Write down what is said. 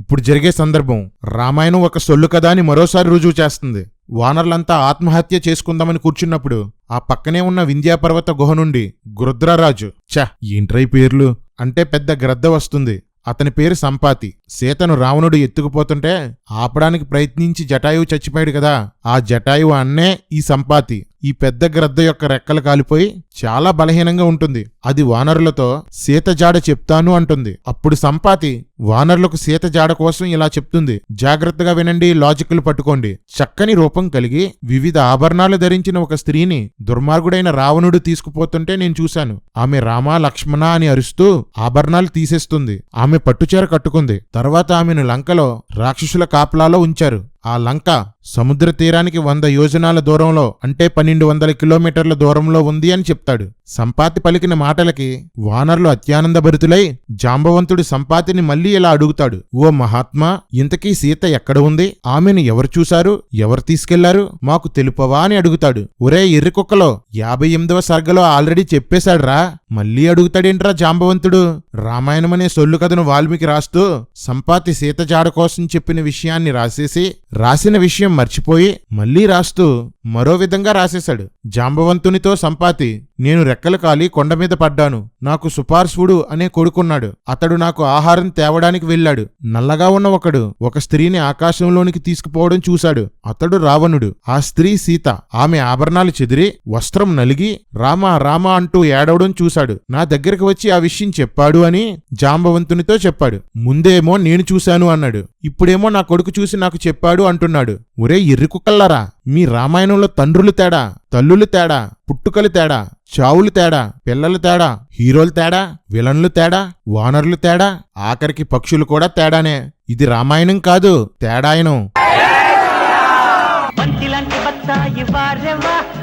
ఇప్పుడు జరిగే సందర్భం రామాయణం ఒక సొల్లు కదా అని మరోసారి రుజువు చేస్తుంది. వానర్లంతా ఆత్మహత్య చేసుకుందామని కూర్చున్నప్పుడు ఆ పక్కనే ఉన్న వింధ్యాపర్వత గుహ నుండి గృధ్రరాజు ఏంట్రై పేర్లు అంటే పెద్ద గ్రద్ద వస్తుంది. అతని పేరు సంపాతి. సీతను రావణుడు ఎత్తుకుపోతుంటే ఆపడానికి ప్రయత్నించి జటాయువు చచ్చిపోయాడు కదా, ఆ జటాయువు అన్నే ఈ సంపాతి. ఈ పెద్ద గ్రద్ద యొక్క రెక్కలు కాలిపోయి చాలా బలహీనంగా ఉంటుంది. అది వానరులతో సీత జాడ చెప్తాను అంటుంది. అప్పుడు సంపాతి వానరులకు సీత జాడ కోసం ఇలా చెప్తుంది. జాగ్రత్తగా వినండి, లాజిక్లు పట్టుకోండి. చక్కని రూపం కలిగి వివిధ ఆభరణాలు ధరించిన ఒక స్త్రీని దుర్మార్గుడైన రావణుడు తీసుకుపోతుంటే నేను చూశాను. ఆమె రామ లక్ష్మణ అని అరుస్తూ ఆభరణాలు తీసేస్తుంది. ఆమె పట్టుచీర కట్టుకుంది. తర్వాత ఆమెను లంకలో రాక్షసుల కాపలాలో ఉంచారు. ఆ లంక సముద్ర తీరానికి 100 యోజనాల దూరంలో అంటే 1200 కిలోమీటర్ల దూరంలో ఉంది అని చెప్తాడు. సంపాతి పలికిన మాటలకి వానరులు అత్యానందభరితులై జాంబవంతుడు సంపాతిని మళ్లీ ఇలా అడుగుతాడు. ఓ మహాత్మా, ఇంతకీ సీత ఎక్కడ ఉంది? ఆమెను ఎవరు చూశారు? ఎవరు తీసుకెళ్లారు? మాకు తెలుపవా అని అడుగుతాడు. ఒరే ఎర్రికుక్కలో 58వ సర్గలో ఆల్రెడీ చెప్పేశాడ్రా, మళ్లీ అడుగుతాడేంట్రా జాంబవంతుడు? రామాయణమనే సొల్లు కథను వాల్మీకి రాస్తూ సంపాతి సీత జాడ కోసం చెప్పిన విషయాన్ని రాసేసి రాసిన విషయం మర్చిపోయి మళ్లీ రాస్తూ మరో విధంగా రాసేశాడు. జాంబవంతునితో సంపాతి, నేను రెక్కలు కాలి కొండ మీద పడ్డాను. నాకు సుపార్శ్వుడు అనే కొడుకున్నాడు. అతడు నాకు ఆహారం తేవడానికి వెళ్ళాడు. నల్లగా ఉన్న ఒకడు ఒక స్త్రీని ఆకాశంలోనికి తీసుకుపోవడం చూశాడు. అతడు రావణుడు. ఆ స్త్రీ సీత. ఆమె ఆభరణాలు చెదిరి వస్త్రం నలిగి రామా రామా అంటూ ఏడవడం చూశాడు. నా దగ్గరకు వచ్చి ఆ విషయం చెప్పాడు అని జాంబవంతునితో చెప్పాడు. ముందేమో నేను చూశాను అన్నాడు, ఇప్పుడేమో నా కొడుకు చూసి నాకు చెప్పాడు అంటున్నాడు. ఒరే ఎర్రికుక్కల్లారా, మీ రామాయణంలో తండ్రులు తేడా, తల్లులు తేడా, పుట్టుకలు తేడా, చావులు తేడా, పిల్లలు తేడా, హీరోలు తేడా, విలన్లు తేడా, వానరులు తేడా, ఆఖరికి పక్షులు కూడా తేడానే. ఇది రామాయణం కాదు, తేడాయనం.